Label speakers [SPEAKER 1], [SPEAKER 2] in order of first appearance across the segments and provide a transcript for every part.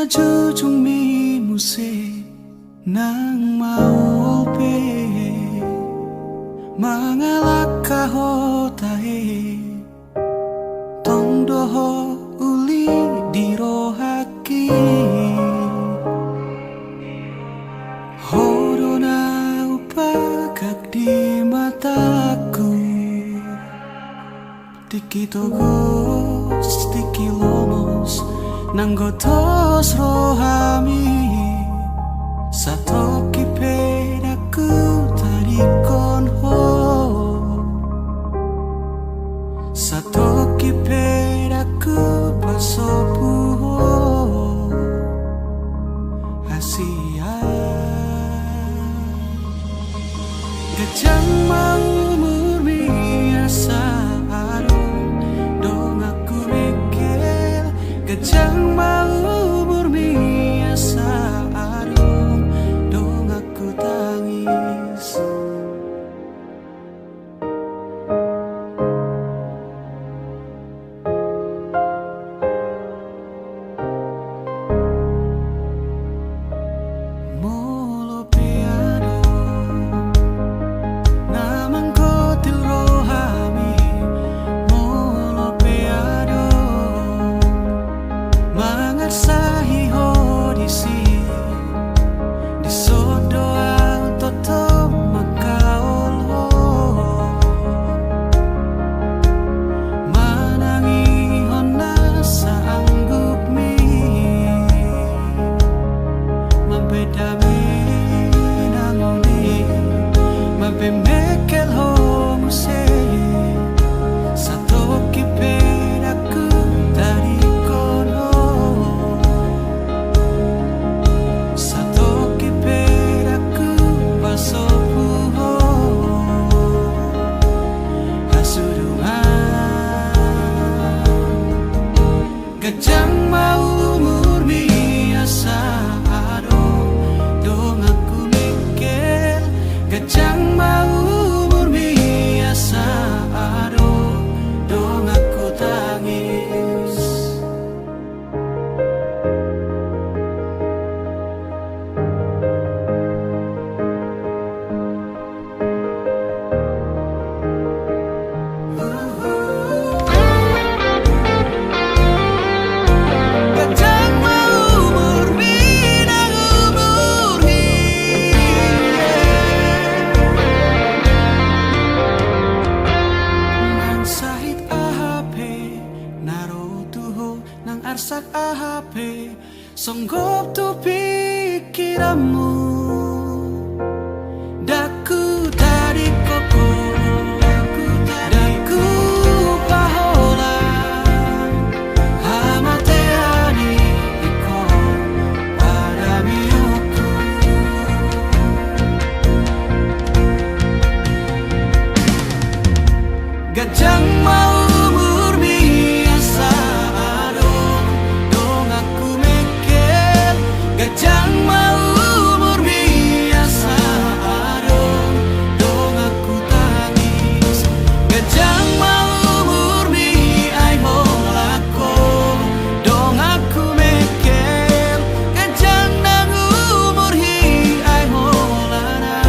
[SPEAKER 1] jujung mi muse nang mau pe mangalak kahotahe tong doho uli dirohaki horona upakak di mataku tiki togos tiki lomos nanggotos rohami satoki pedaku tarikon ho satoki pedaku pasopu ho asia gajang mau murmi asa arung dong aku mikir gajang mau murmi asa arung dong aku tangis molo piano namang kotil rohami molo piano mangarsahi hodisi di sodo toto makaol ho manangi hona sa anggup mi mabedami nangoni mabemekel ho muse satoki pedaku dari kono satoki pedaku pasopu ho hasurungan gajang mau murmi asa adong dong aku mikir gajang mau murmi asa adong dong aku tangis gajang mau murmi nang umurhi nang sahit ahape naro tuho nang arsak ahape songgop tu pikiranmu daku dari koko daku pahola hamateani iko pada miuku gajang mau murmi asa adong dong aku mikir gajang mau murmi asa adong dong aku tangis gajang mau murmi ai molako dong aku mikir gajang nang umurhi ai molana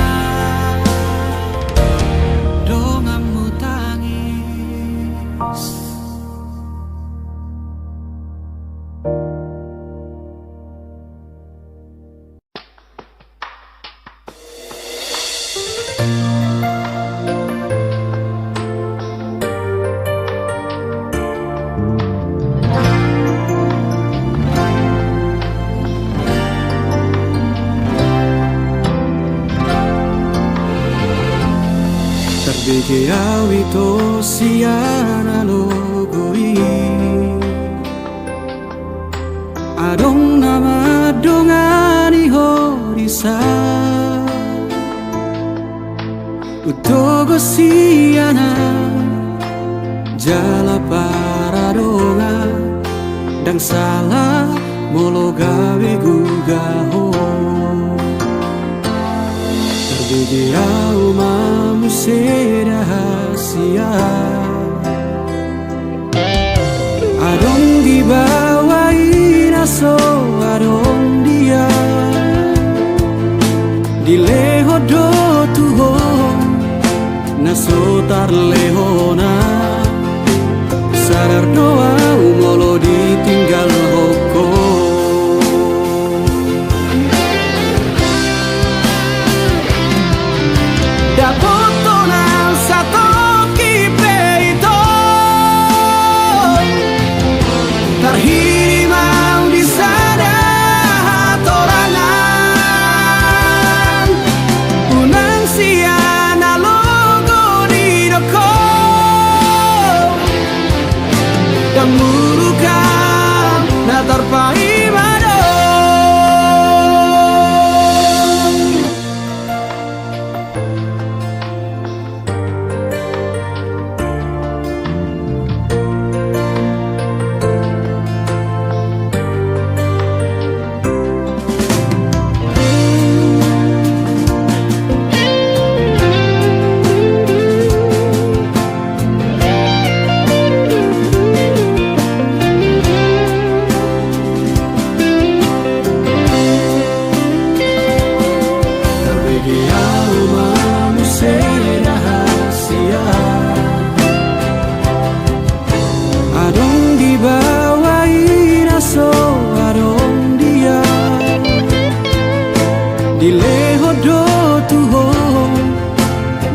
[SPEAKER 1] dong amu tangis terbege awito siana logoi adong nama dongani horisa utogo siana jala paradonga dang salah molo gawe gugaho terbege au mamu rahasia adong di bawah inaso adong di leho do tuho nasotar lehona sadar doa umolo ditinggal hoko dapotonan satu kipe itu terhirimau di sana hatorangan unang siana logo di doko dan murukan na terpai mado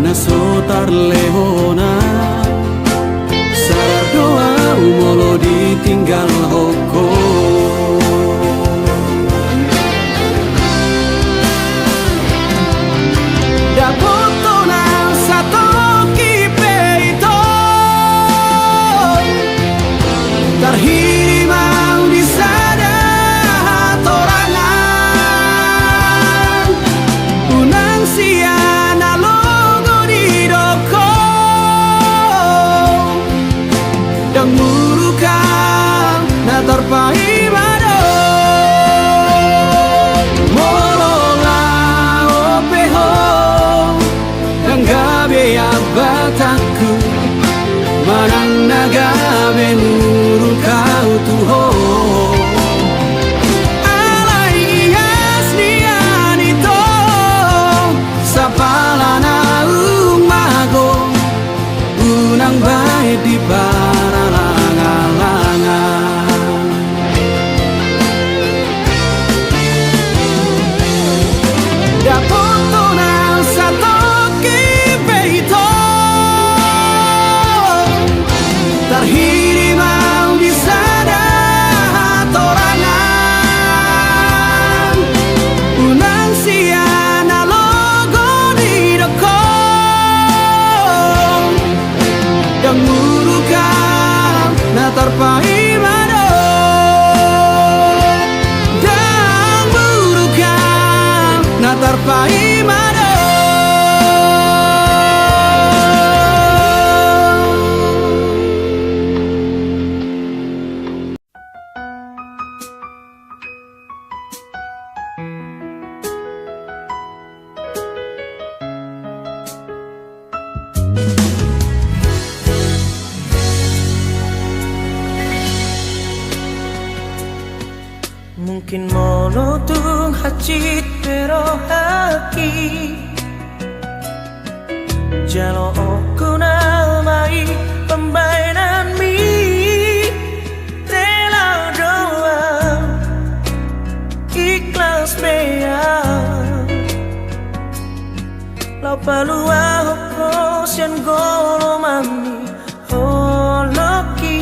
[SPEAKER 1] nasotar lehona sadar doa umolo ditinggal hoko dapotonan satu kipe itu terhirimau di sana hatorangan unang siana dan murukan na terpai mado molola opeho dan gabe abataku manang nagabe murukau tuho alai asnian itu sapalana umago unang baik di terhirimau di sana hatorangan unang siana logo di doko dan murukan na terpai mado dan murukan na terpai mado
[SPEAKER 2] mungkin monotung hacit pero haki jalo kunal mai pembainan mi rela doa ikhlas bea lau palua hoko sian golo mami holoki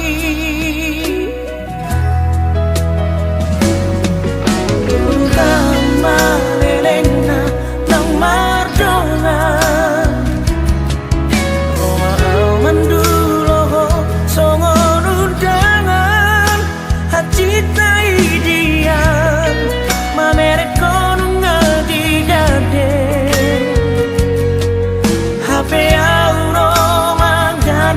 [SPEAKER 2] Malelena nang mardona Roma mandulo songon undangan hacita idian mamere konungal digade HP auro mangan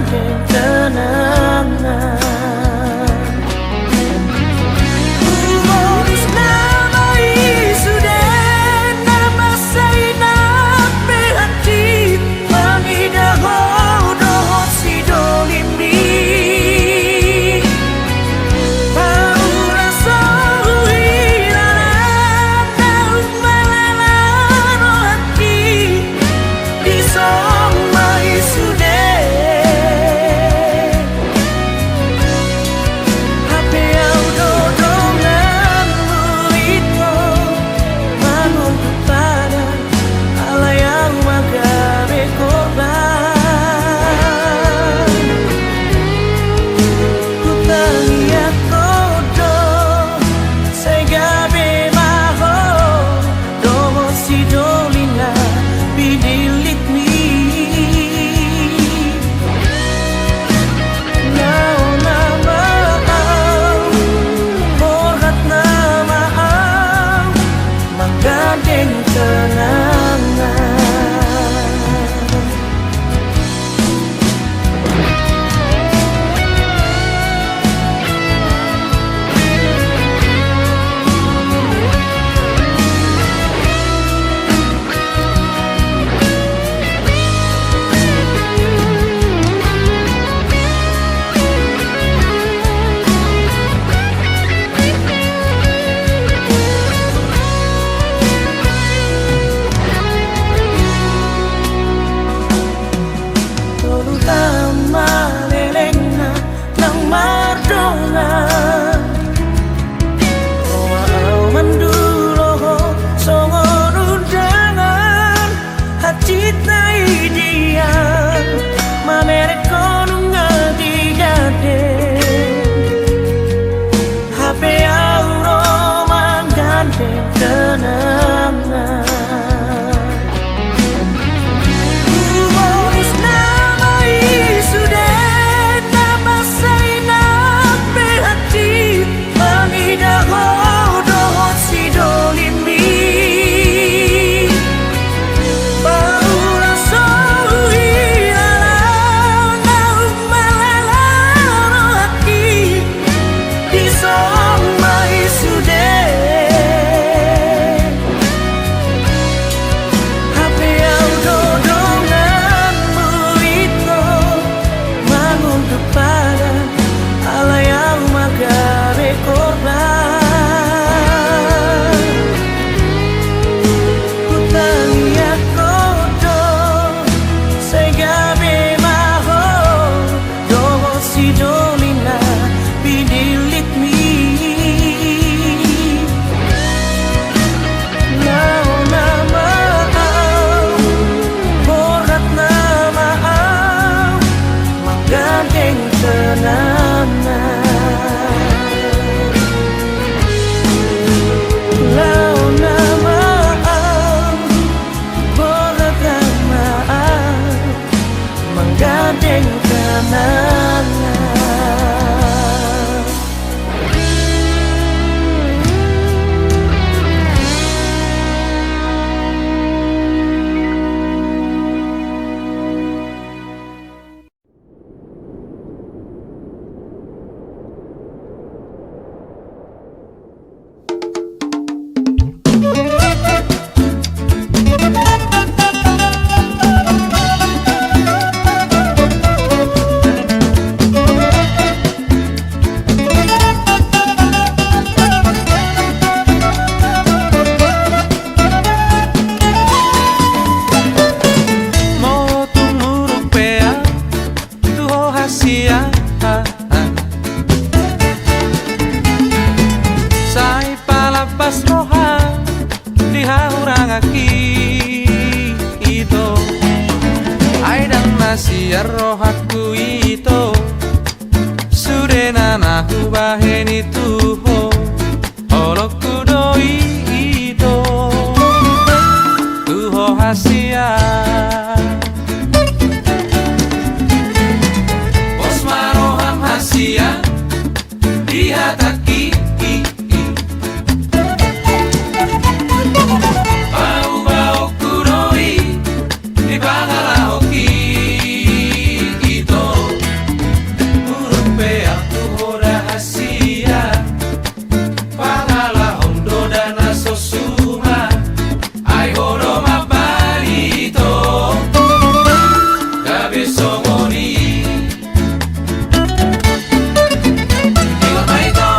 [SPEAKER 1] rahasia rohaku itu Sudena naku baheni tuho Oloku doi itu Tuho hasia Osmaroham hasia Dihataki Bau-bau kudoi Di bangala hoki Ito Murupe aku hoda hasia Bangala hondo dana sosuma Ai hodo mabari ito Gabe somoni Ingat maito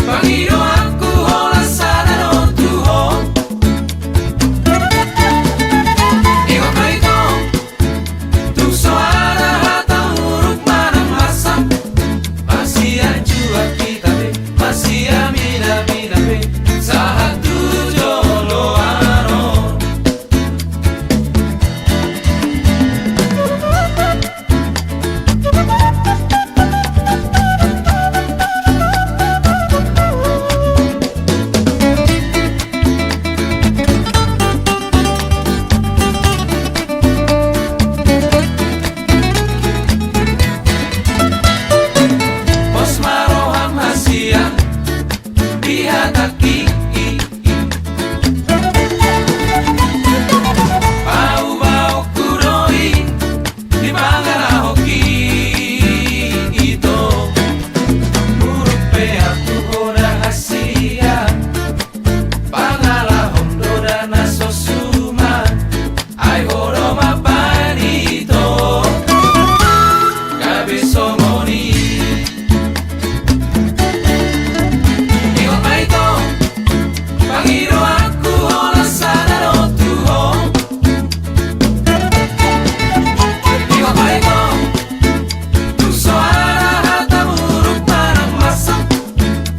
[SPEAKER 1] Pangido aku hola sana no tuho Ingat maito Tu soara hatang huruf manang masam Masih ajua kita be Masih amina mina be Sahatu jolo ano Osmaroham hasia Dihataki Bau-bau kudoi Di bangala hoki Ito Murupe aku hoda hasia Bangala hondo dana sosuma Ai hodo mabani ito Gabe somoni Ingat maito Pangido aku hola sana no tuho Ingat maito Tu soara hatam huruf manang masam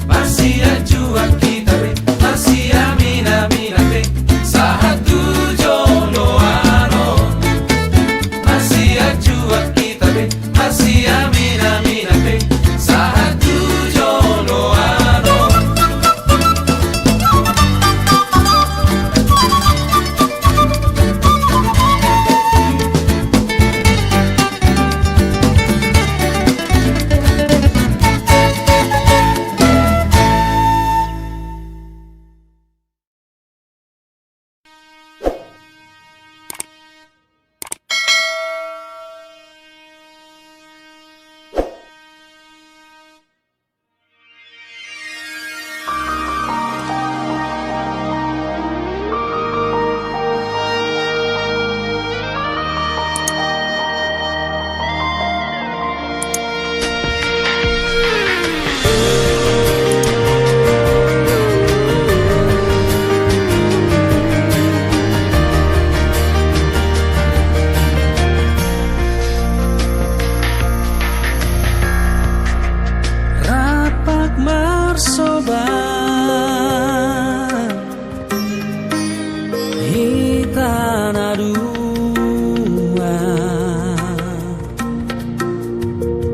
[SPEAKER 1] Masih ajua kita be Masih amina mina be Sahatu jolo ano Masih ajua kita be Masih amina mina be Sahatu jolo ano Rapak marsoba Hitana dua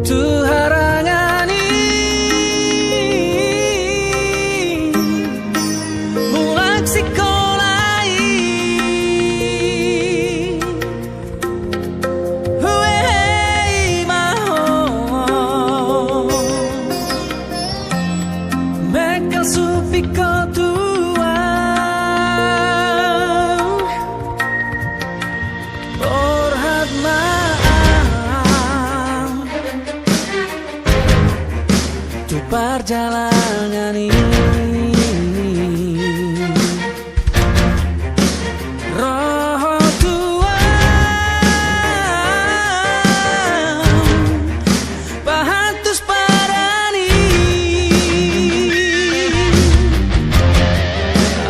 [SPEAKER 1] Tu harangani Mulak sikolai Huei maho Mekal supiko tua Orhat maaf Tu perjalanan ini Roho tua Pahatus parani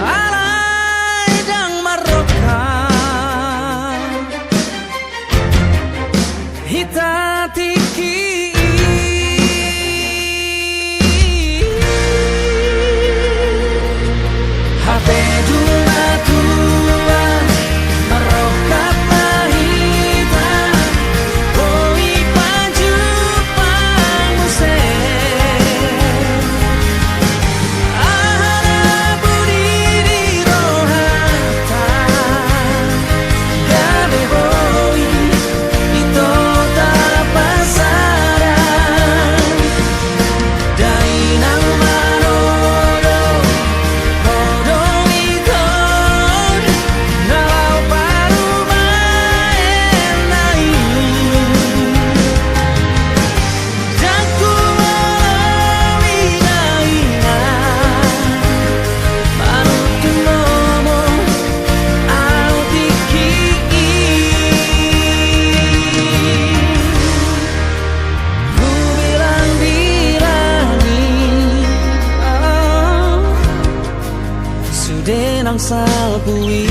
[SPEAKER 1] Alai dang maroka Hitatiki Hape dua tua Maroka mahita
[SPEAKER 2] sapui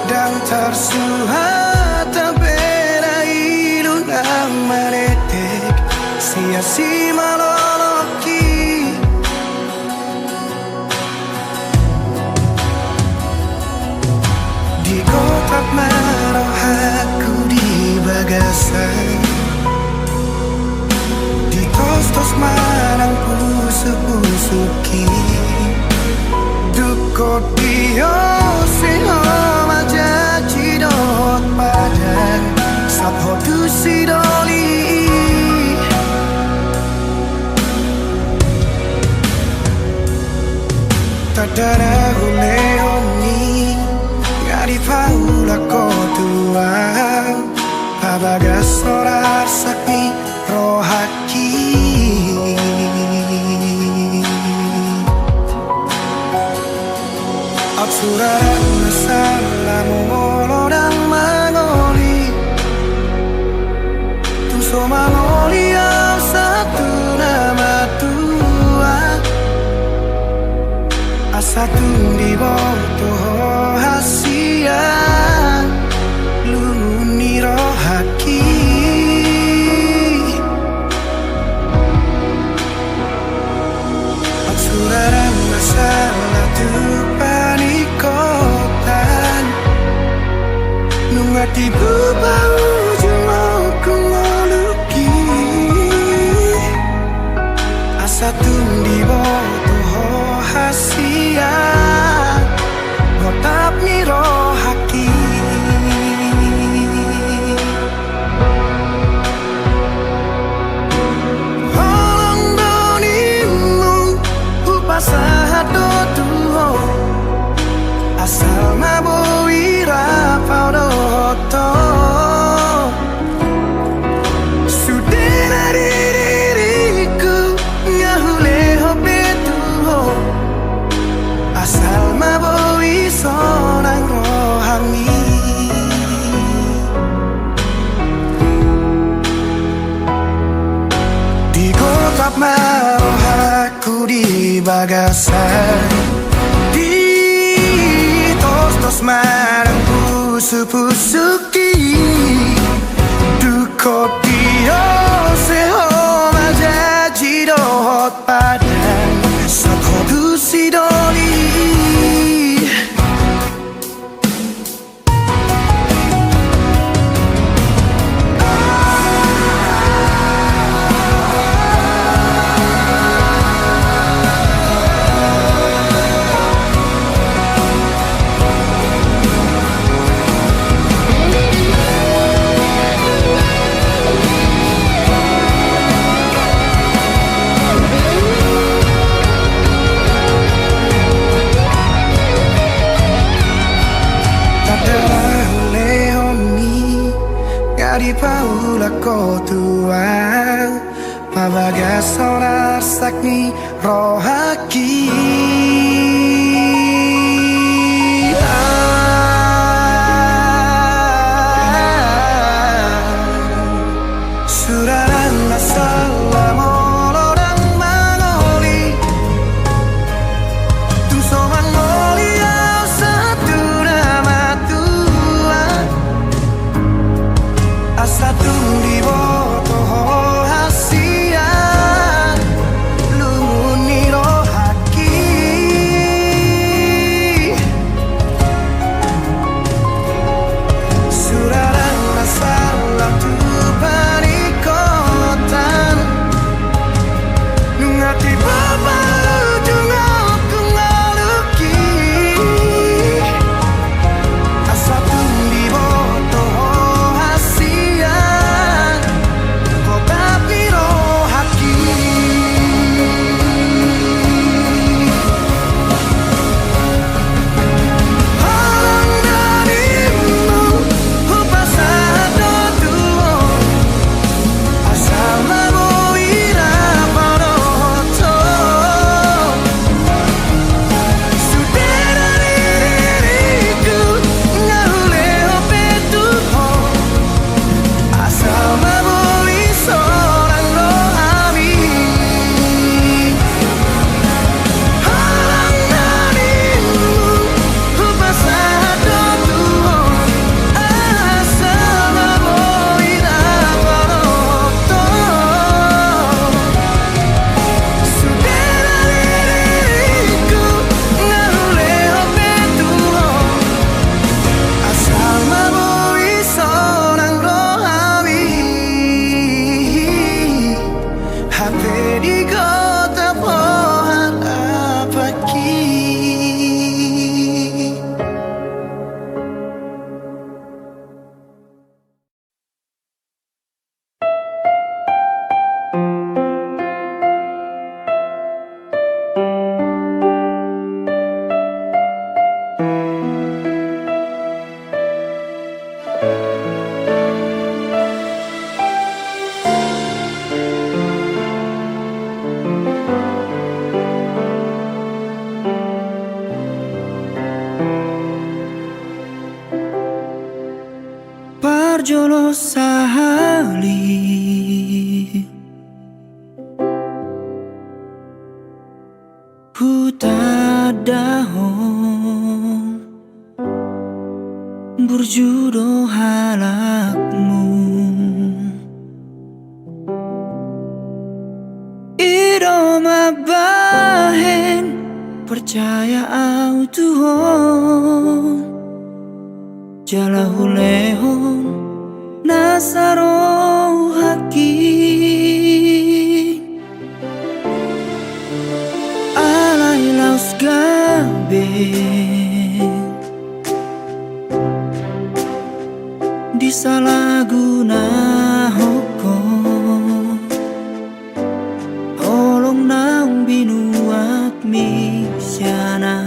[SPEAKER 1] Dan tersuhat tak beda ilungan meretek sia-si maloloki di kotak marah aku di bagasan di kostos marang pusuk-pusuki duko dio siho maja cidot padang sapho tu sidoli tadara huleoni ngari paula kotua abagas sorar sakni rohaki Absurdan masalah molo dan mangoli tu so mangoli yang satu nama tua asatu di bawah hasia luni rohaki Absurdan masalah tu panikotan nungati bubau jumau kumoluki asa tundi boto hasia gotap miro haki tetap mau aku di bagasan di tos-tos marang pusu-pusuki duko dio seho majaji dohot padan satho dusidoli. Di paula kotua mabaga sonar sakni rohaki suraran masalah molodang mangoli tu soman molia satu nama tua satu di boto hasian lumuni rohaki suraran masalah tu panikotan nungati baba ujung aku ngaluki satu di boto Parjolo sahali Hutadahong Burjudo halakmu Iroma bahen Percaya au Tuhan Jalahulehon Nasaro haki Alay laus gabe Disalahguna hukum Holong nang binuat misyana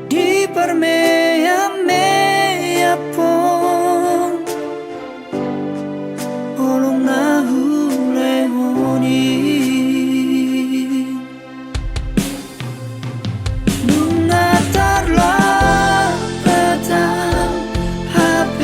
[SPEAKER 1] Di permea-mea pon Holong nahulehoni Nungatarlah petang HP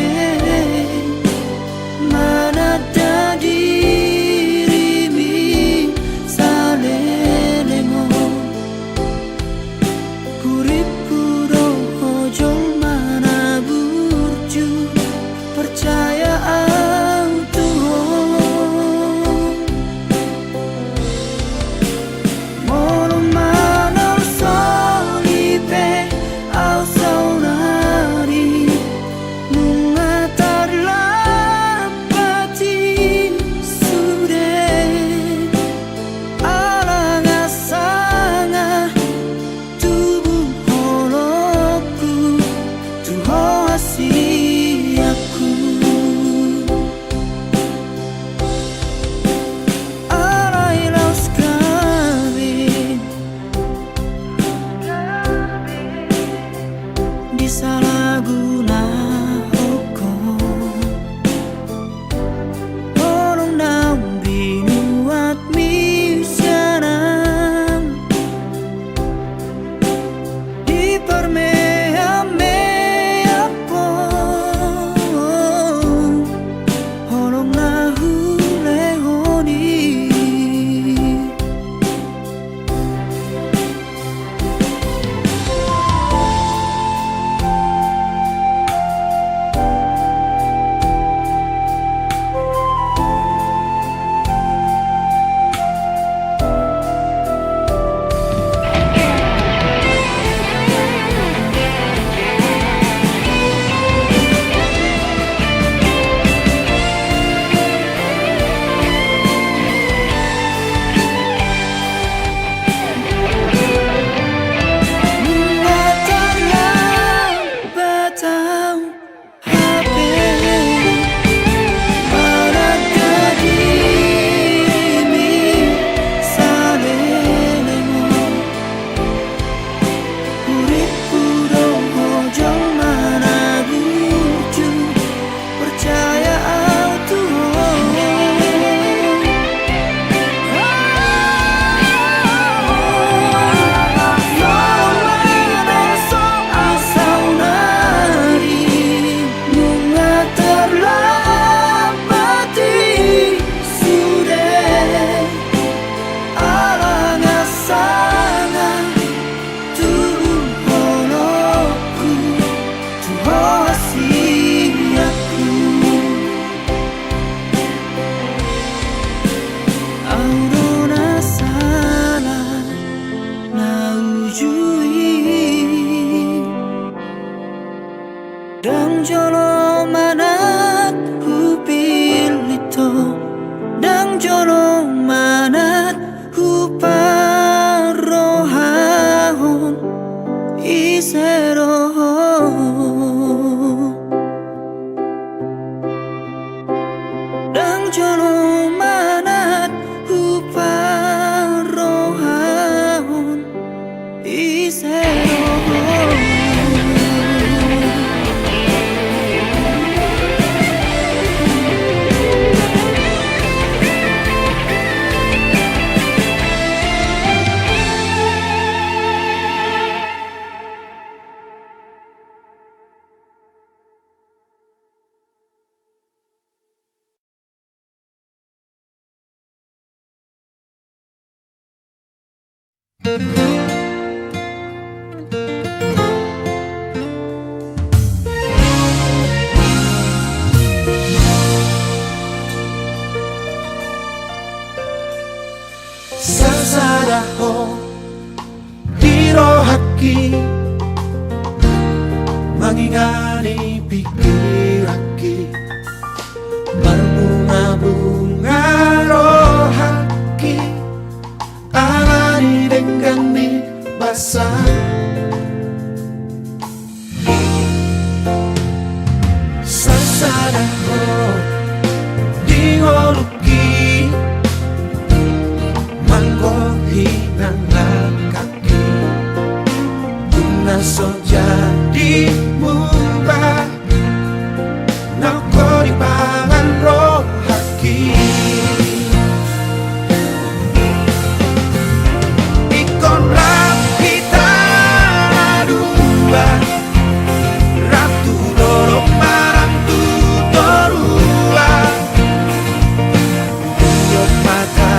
[SPEAKER 1] Sasadaho dirohaki mangingani pikiraki berbunga-bunga rohaki alani denggani basah sasadaho dingoluki hinang kaki bunga so jadi mubah nako di pangan rohaki ikon rapita dua ratu dorok marang tu dorua yuk mata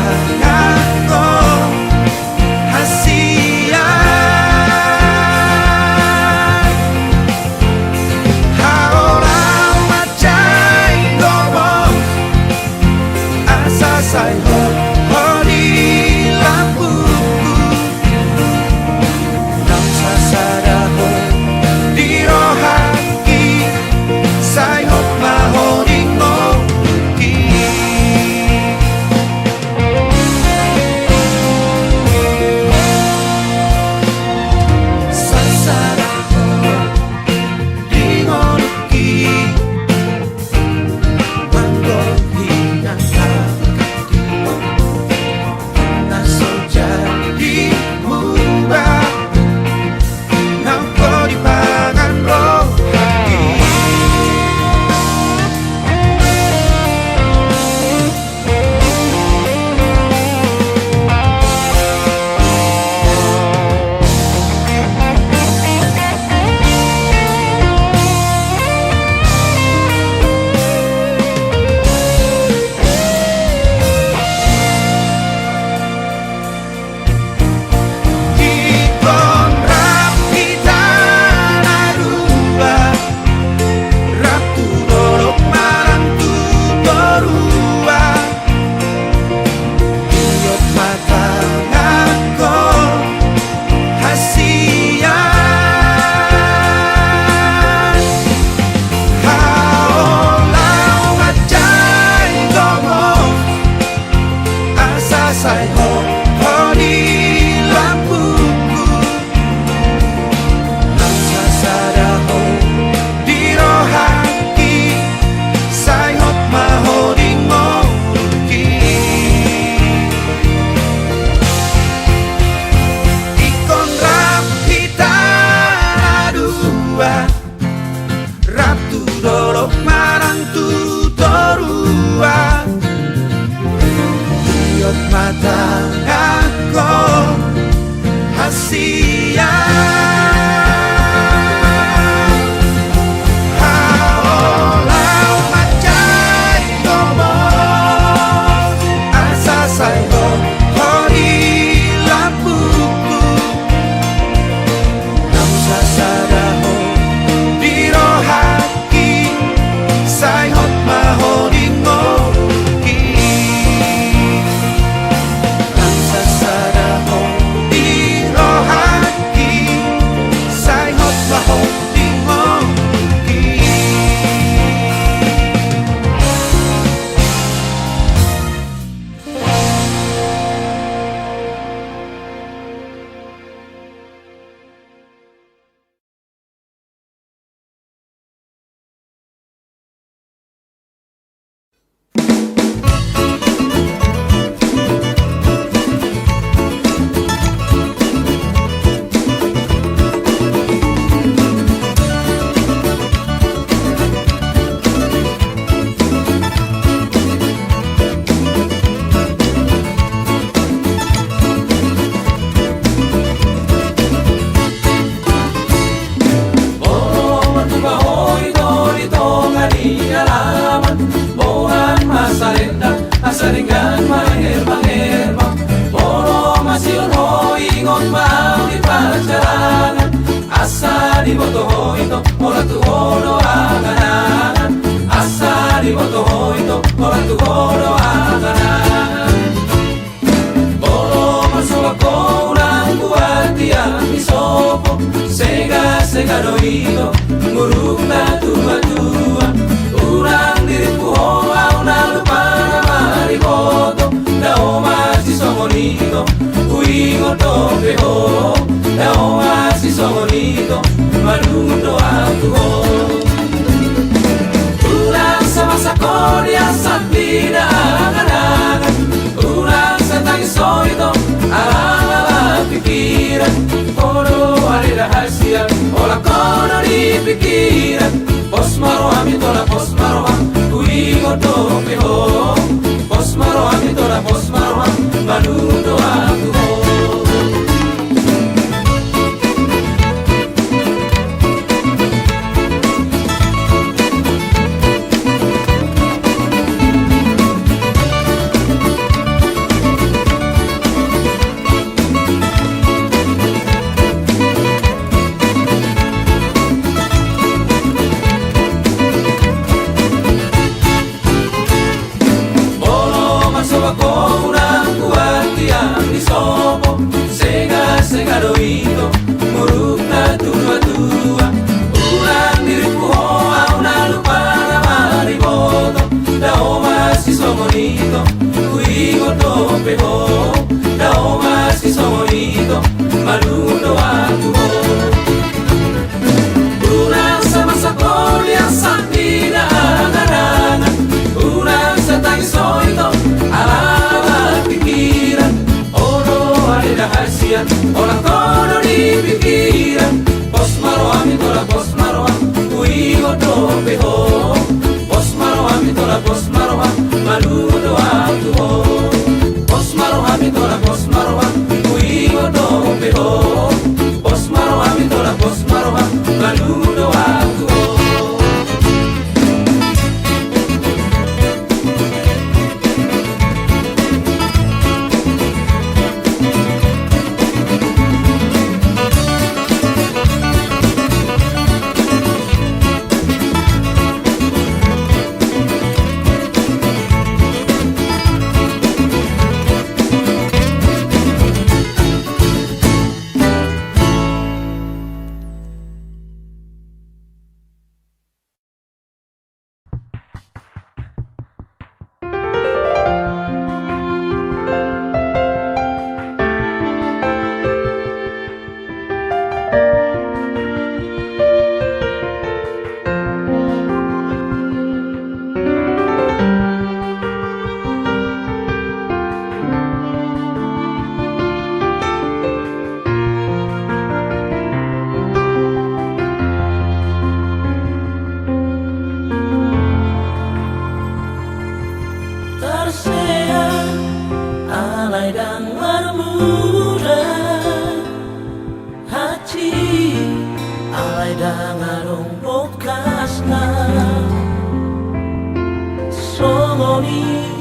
[SPEAKER 2] Saringan mahir mahir bang Boro masih hoi ngon boto ito ora tu horo aganan asari boto ito ora tu horo aganan bolo masuk ako urang buatia isopo sega sega doito nguruk na tua tua urang diriku hoa una lupa mari boto da oma si songonito uingo tope ho da oma si songonito malundo aku ho urang sama sakoria sabina angan-angan urang satang soito ala pikiran kono ada rahasia olah kono di pikiran pos maro ami tola pos maro uingo tope ho pos maro ami tola pos maro malundo aku ho sega doito muruk na tua tua ulang diriku hoa una lupa mari boto da oma si songonito uingo tope ho da oma si songonito malundo aku ho ulang sama sakolia sandina angan-angan ulang satang soito ala pikiran ono ada rahasia orang kono di pikiran pos maro ami tola pos maro uingo tope ho pos maro ami tola pos maro malundo aku ho pos maro ami tola pos maro uingo tope ho pos maro ami tola pos maro malundo aku ho alay dan marmura hati alay dan arong bokasna songoni